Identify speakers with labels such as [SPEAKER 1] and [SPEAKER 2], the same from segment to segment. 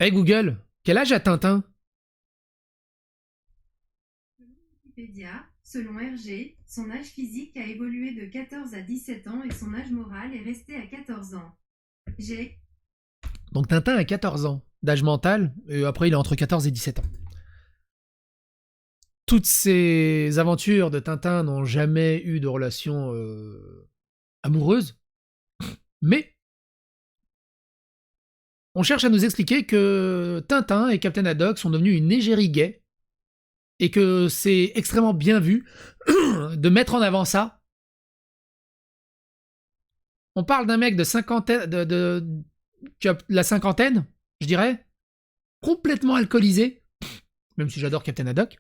[SPEAKER 1] Hey Google, quel âge a Tintin?
[SPEAKER 2] Wikipédia, selon Hergé, son âge physique a évolué de 14 à 17 ans et son âge moral est resté à 14 ans. J'ai
[SPEAKER 1] Donc Tintin a 14 ans d'âge mental, et après il est entre 14 et 17 ans. Toutes ces aventures de Tintin n'ont jamais eu de relation amoureuse, mais on cherche à nous expliquer que Tintin et Captain Haddock sont devenus une égérie gay, et que c'est extrêmement bien vu de mettre en avant ça. On parle d'un mec de cinquantaine, qui a la cinquantaine, je dirais, complètement alcoolisé, même si j'adore Captain Haddock.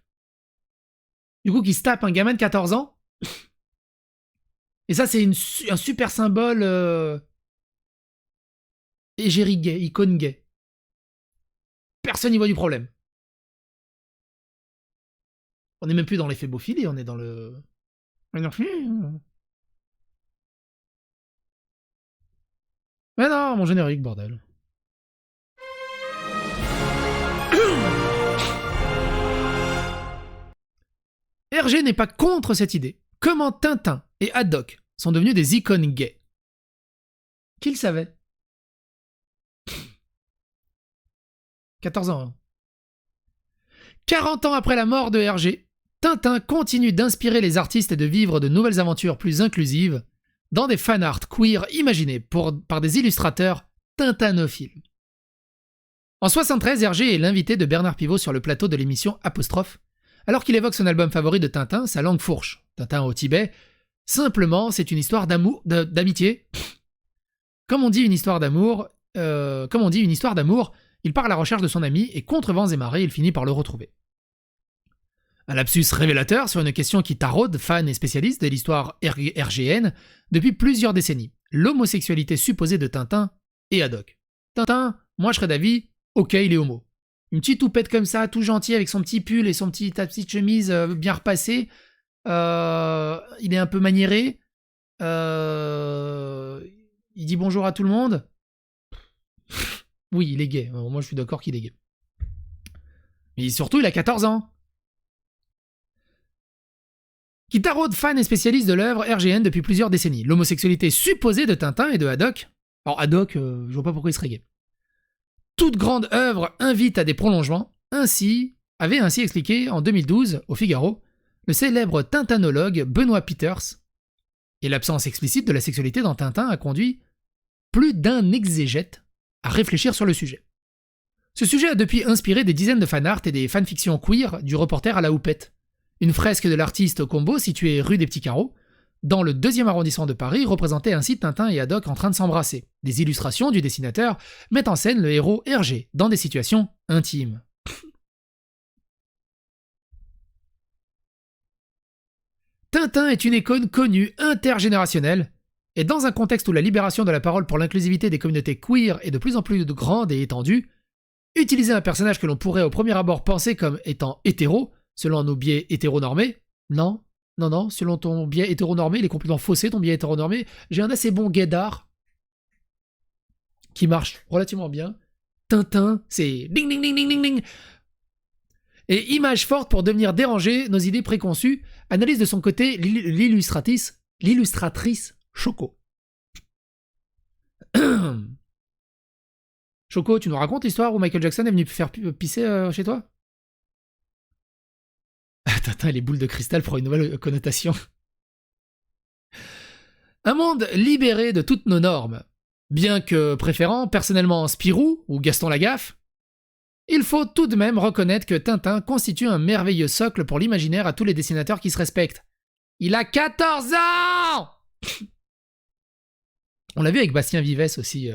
[SPEAKER 1] Du coup, qui se tape un gamin de 14 ans. Et ça, c'est un super symbole égérie gay, icône gay. Personne n'y voit du problème. On n'est même plus dans l'effet Beaufily, on est dans le... Mais non, mon générique, bordel. Hergé n'est pas contre cette idée. Comment Tintin et Haddock sont devenus des icônes gays? Qui le savait? 14 ans. Hein. 40 ans après la mort de Hergé, Tintin continue d'inspirer les artistes et de vivre de nouvelles aventures plus inclusives dans des fanarts queer imaginés par des illustrateurs tintanophiles. En 73, Hergé est l'invité de Bernard Pivot sur le plateau de l'émission Apostrophe, alors qu'il évoque son album favori de Tintin, Sa langue fourche, Tintin au Tibet. Simplement, c'est une histoire d'amour, d'amitié. Comme on dit une histoire d'amour, il part à la recherche de son ami et contre vents et marées, il finit par le retrouver. Un lapsus révélateur sur une question qui taraude fans et spécialistes de l'histoire hergéenne depuis plusieurs décennies. L'homosexualité supposée de Tintin et Haddock. Tintin, moi je serais d'avis, ok, il est homo. Une petite toupette comme ça, tout gentil, avec son petit pull et sa petite chemise bien repassée. Il est un peu maniéré. Il dit bonjour à tout le monde. Oui, il est gay. Moi, je suis d'accord qu'il est gay. Mais surtout, il a 14 ans. Qui taraude fans et spécialistes de l'œuvre RGN depuis plusieurs décennies. L'homosexualité supposée de Tintin et de Haddock. Alors, Haddock, je vois pas pourquoi il serait gay. Toute grande œuvre invite à des prolongements. Avait ainsi expliqué en 2012, au Figaro, le célèbre tintanologue Benoît Peters. Et l'absence explicite de la sexualité dans Tintin a conduit plus d'un exégète à réfléchir sur le sujet. Ce sujet a depuis inspiré des dizaines de fanarts et des fanfictions queer du reporter à la houppette. Une fresque de l'artiste Combo située rue des Petits Carreaux, dans le 2e arrondissement de Paris, représentait ainsi Tintin et Haddock en train de s'embrasser. Des illustrations du dessinateur mettent en scène le héros Hergé dans des situations intimes. Tintin est une icône connue, intergénérationnelle, et dans un contexte où la libération de la parole pour l'inclusivité des communautés queer est de plus en plus grande et étendue, utiliser un personnage que l'on pourrait au premier abord penser comme étant hétéro, selon nos biais hétéronormés, non, selon ton biais hétéronormé, il est complètement faussé ton biais hétéronormé, j'ai un assez bon guédard qui marche relativement bien. Tintin, c'est ding ding ding ding ding ding. Et image forte pour devenir déranger nos idées préconçues, analyse de son côté l'illustratrice Choco. Choco, tu nous racontes l'histoire où Michael Jackson est venu faire pisser chez toi? Tintin et les boules de cristal pour une nouvelle connotation. Un monde libéré de toutes nos normes. Bien que préférant personnellement Spirou ou Gaston Lagaffe, il faut tout de même reconnaître que Tintin constitue un merveilleux socle pour l'imaginaire à tous les dessinateurs qui se respectent. Il a 14 ans! On l'a vu avec Bastien Vives aussi.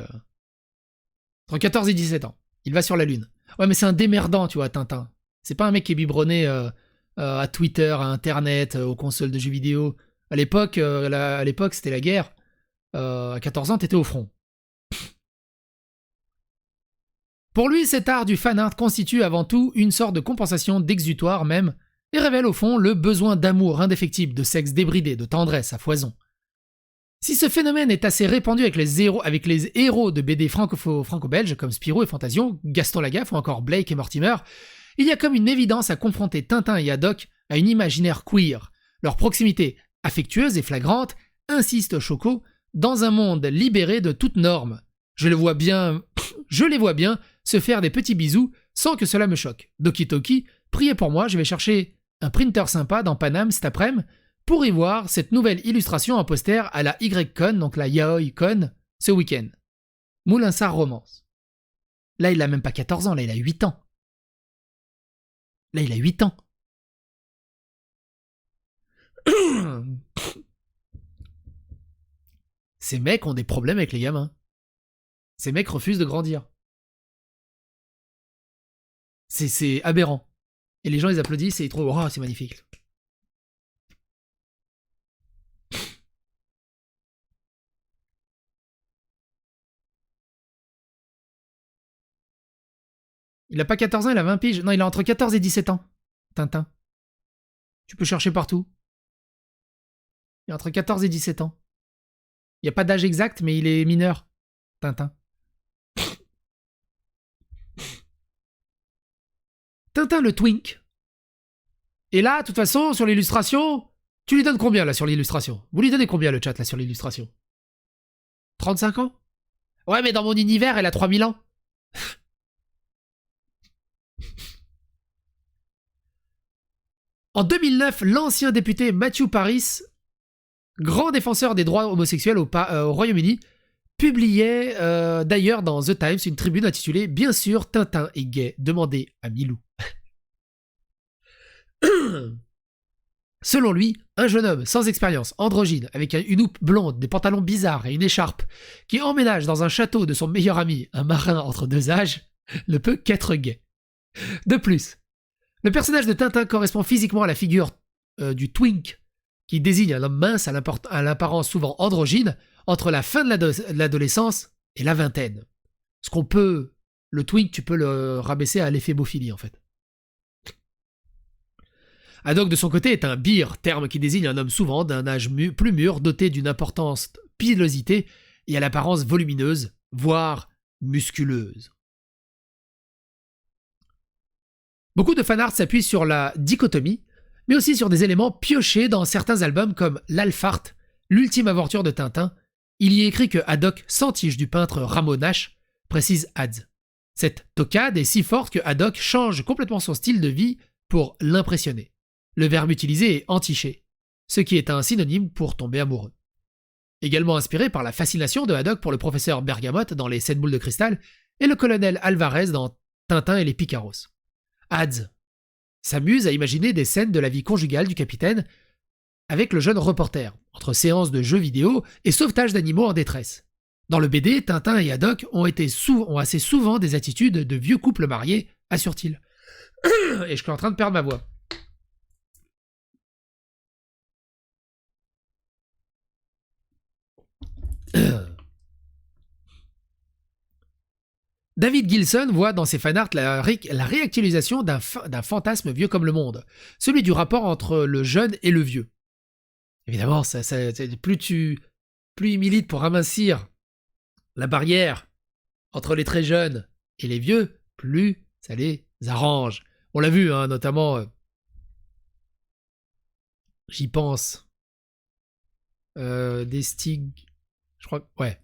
[SPEAKER 1] Entre 14 et 17 ans. Il va sur la Lune. Ouais, mais c'est un démerdant, tu vois, Tintin. C'est pas un mec qui est biberonné à Twitter, à Internet, aux consoles de jeux vidéo. À l'époque, c'était la guerre. À 14 ans, t'étais au front. Pour lui, cet art du fanart constitue avant tout une sorte de compensation d'exutoire même, et révèle au fond le besoin d'amour indéfectible, de sexe débridé, de tendresse à foison. Si ce phénomène est assez répandu avec les héros de BD franco-belges comme Spirou et Fantasion, Gaston Lagaffe ou encore Blake et Mortimer, il y a comme une évidence à confronter Tintin et Haddock à une imaginaire queer. Leur proximité affectueuse et flagrante insiste Choco dans un monde libéré de toute norme. Je les vois bien se faire des petits bisous sans que cela me choque. Doki Toki, priez pour moi, je vais chercher un printer sympa dans Paname cet après-midi pour y voir cette nouvelle illustration en poster à la Y-Con, donc la Yaoi Con, ce week-end. Moulinsart Romance. Là, il a même pas 14 ans, là, il a 8 ans. Là, il a 8 ans. Ces mecs ont des problèmes avec les gamins. Ces mecs refusent de grandir. C'est aberrant. Et les gens, ils applaudissent et ils trouvent « Oh, c'est magnifique ». Il a pas 14 ans, il a 20 piges. Non, il a entre 14 et 17 ans. Tintin. Tu peux chercher partout. Il a entre 14 et 17 ans. Il n'y a pas d'âge exact, mais il est mineur. Tintin. Tintin le Twink. Et là, de toute façon, sur l'illustration, tu lui donnes combien là sur l'illustration? Vous lui donnez combien le chat là sur l'illustration? 35 ans? Ouais, mais dans mon univers, elle a 3000 ans. En 2009, l'ancien député Matthew Paris, grand défenseur des droits homosexuels au Royaume-Uni, publiait d'ailleurs dans The Times une tribune intitulée « Bien sûr, Tintin est gay, demandez à Milou ». Selon lui, un jeune homme sans expérience, androgyne, avec une houppe blonde, des pantalons bizarres et une écharpe, qui emménage dans un château de son meilleur ami, un marin entre deux âges, ne peut qu'être gay. De plus, le personnage de Tintin correspond physiquement à la figure du twink, qui désigne un homme mince à l'apparence souvent androgyne, entre la fin de l'adolescence et la vingtaine. Ce qu'on peut... Le twink, tu peux le rabaisser à l'éphémophilie, en fait. Haddock, de son côté, est un bir, terme qui désigne un homme souvent d'un âge plus mûr, doté d'une importante pilosité et à l'apparence volumineuse, voire musculeuse. Beaucoup de fanart s'appuient sur la dichotomie, mais aussi sur des éléments piochés dans certains albums comme L'Alphart, l'ultime aventure de Tintin. Il y est écrit que Haddock s'entiche du peintre Ramon Nash, précise Hads. Cette toccade est si forte que Haddock change complètement son style de vie pour l'impressionner. Le verbe utilisé est enticher, ce qui est un synonyme pour tomber amoureux. Également inspiré par la fascination de Haddock pour le professeur Bergamote dans Les 7 boules de cristal et le colonel Alvarez dans Tintin et les Picaros. Hads s'amuse à imaginer des scènes de la vie conjugale du capitaine avec le jeune reporter, entre séances de jeux vidéo et sauvetage d'animaux en détresse. Dans le BD, Tintin et Haddock ont assez souvent des attitudes de vieux couples mariés, assure-t-il. Et je suis en train de perdre ma voix. David Gilson voit dans ses fanarts la réactualisation d'un fantasme vieux comme le monde, celui du rapport entre le jeune et le vieux. Évidemment, plus il milite pour amincir la barrière entre les très jeunes et les vieux, plus ça les arrange. On l'a vu, hein, notamment, j'y pense, je crois, ouais.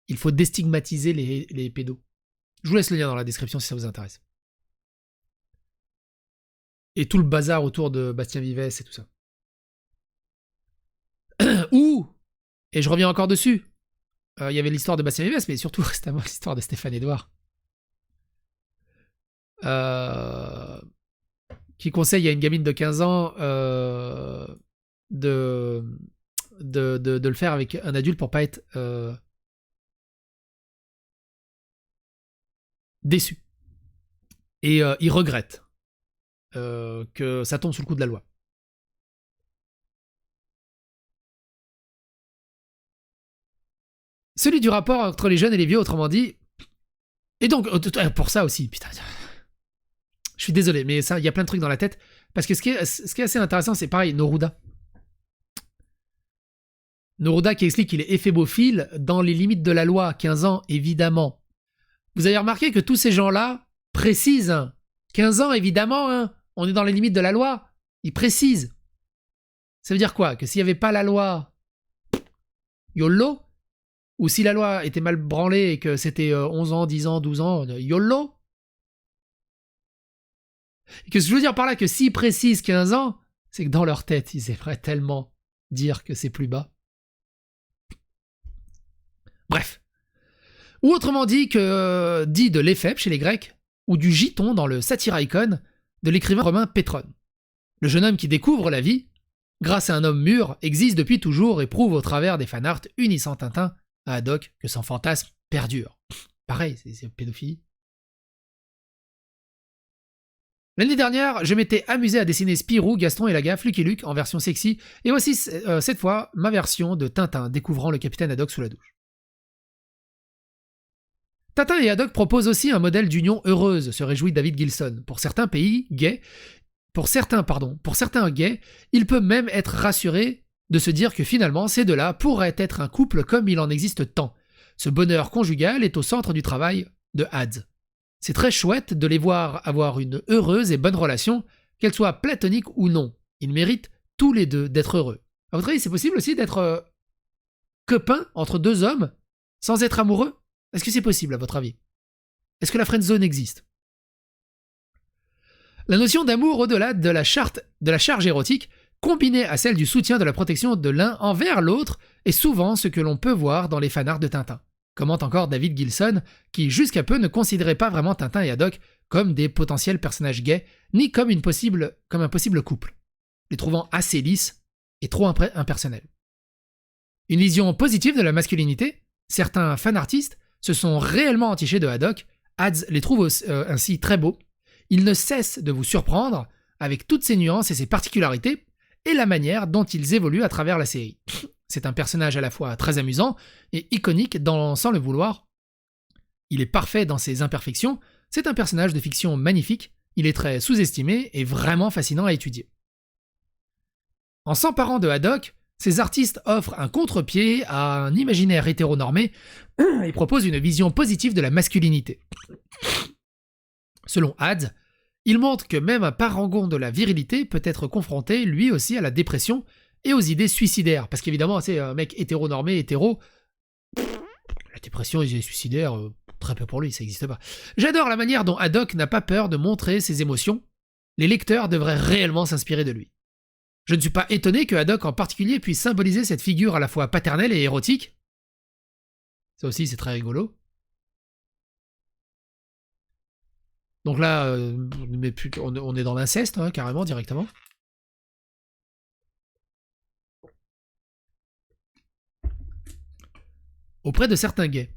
[SPEAKER 1] Il faut déstigmatiser les pédos. Je vous laisse le lien dans la description si ça vous intéresse. Et tout le bazar autour de Bastien Vives et tout ça. Ouh! Et je reviens encore dessus. Il y avait l'histoire de Bastien Vives, mais surtout récemment l'histoire de Stéphane Edouard. Qui conseille à une gamine de 15 ans de le faire avec un adulte pour pas être déçu. Et il regrette que ça tombe sous le coup de la loi. Celui du rapport entre les jeunes et les vieux, autrement dit. Et donc, pour ça aussi, putain. Je suis désolé, mais ça, il y a plein de trucs dans la tête. Parce que ce qui est assez intéressant, c'est pareil, Noruda. Neruda qui explique qu'il est éphébophile dans les limites de la loi, 15 ans évidemment. Vous avez remarqué que tous ces gens-là précisent, hein, 15 ans évidemment, hein, on est dans les limites de la loi, ils précisent. Ça veut dire quoi? Que s'il n'y avait pas la loi, YOLO? Ou si la loi était mal branlée et que c'était 11 ans, 10 ans, 12 ans, YOLO? Et que je veux dire par là que s'ils précisent 15 ans, c'est que dans leur tête, ils aimeraient tellement dire que c'est plus bas. Bref. Ou autrement dit de l'éphèbe chez les Grecs, ou du giton dans le Satyraïkon de l'écrivain romain Pétrone. Le jeune homme qui découvre la vie, grâce à un homme mûr, existe depuis toujours et prouve au travers des fanarts unissant Tintin à Haddock que son fantasme perdure. Pareil, c'est pédophilie. L'année dernière, je m'étais amusé à dessiner Spirou, Gaston et la Gaffe, Lucky Luke en version sexy, et voici cette fois ma version de Tintin découvrant le capitaine Haddock sous la douche. Tintin et Haddock proposent aussi un modèle d'union heureuse, se réjouit David Gilson. Pour certains gays, il peut même être rassuré de se dire que finalement ces deux-là pourraient être un couple comme il en existe tant. Ce bonheur conjugal est au centre du travail de Hadz. C'est très chouette de les voir avoir une heureuse et bonne relation, qu'elle soit platonique ou non. Ils méritent tous les deux d'être heureux. À votre avis, c'est possible aussi d'être copain entre deux hommes sans être amoureux? Est-ce que c'est possible à votre avis? Est-ce que la friendzone existe? La notion d'amour au-delà de la charge érotique, combinée à celle du soutien de la protection de l'un envers l'autre, est souvent ce que l'on peut voir dans les fanarts de Tintin. Commente encore David Gilson, qui jusqu'à peu ne considérait pas vraiment Tintin et Haddock comme des potentiels personnages gays, ni comme un possible couple, les trouvant assez lisses et trop impersonnels. Une vision positive de la masculinité, certains fanartistes se sont réellement entichés de Haddock, Hadz les trouve ainsi très beaux, il ne cesse de vous surprendre avec toutes ses nuances et ses particularités, et la manière dont ils évoluent à travers la série. C'est un personnage à la fois très amusant et iconique sans le vouloir. Il est parfait dans ses imperfections, c'est un personnage de fiction magnifique, il est très sous-estimé et vraiment fascinant à étudier. En s'emparant de Haddock, ces artistes offrent un contre-pied à un imaginaire hétéronormé et proposent une vision positive de la masculinité. Selon Hadz, il montre que même un parangon de la virilité peut être confronté lui aussi à la dépression et aux idées suicidaires. Parce qu'évidemment, c'est un mec hétéronormé, la dépression et les idées suicidaires, très peu pour lui, ça n'existe pas. J'adore la manière dont Haddock n'a pas peur de montrer ses émotions. Les lecteurs devraient réellement s'inspirer de lui. Je ne suis pas étonné que Haddock en particulier puisse symboliser cette figure à la fois paternelle et érotique. Ça aussi, c'est très rigolo. Donc là, on est dans l'inceste, hein, carrément, directement. Auprès de certains gays,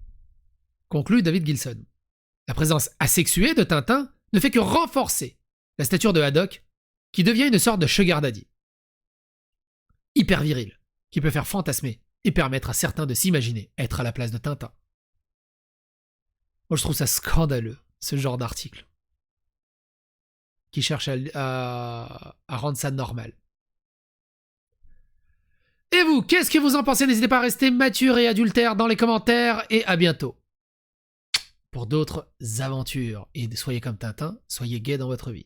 [SPEAKER 1] conclut David Gilson, la présence asexuée de Tintin ne fait que renforcer la stature de Haddock, qui devient une sorte de sugar daddy. Hyper viril, qui peut faire fantasmer et permettre à certains de s'imaginer être à la place de Tintin. Moi, je trouve ça scandaleux, ce genre d'article, qui cherche à rendre ça normal. Et vous, qu'est-ce que vous en pensez? N'hésitez pas à rester mature et adultère dans les commentaires, et à bientôt pour d'autres aventures. Et soyez comme Tintin, soyez gay dans votre vie.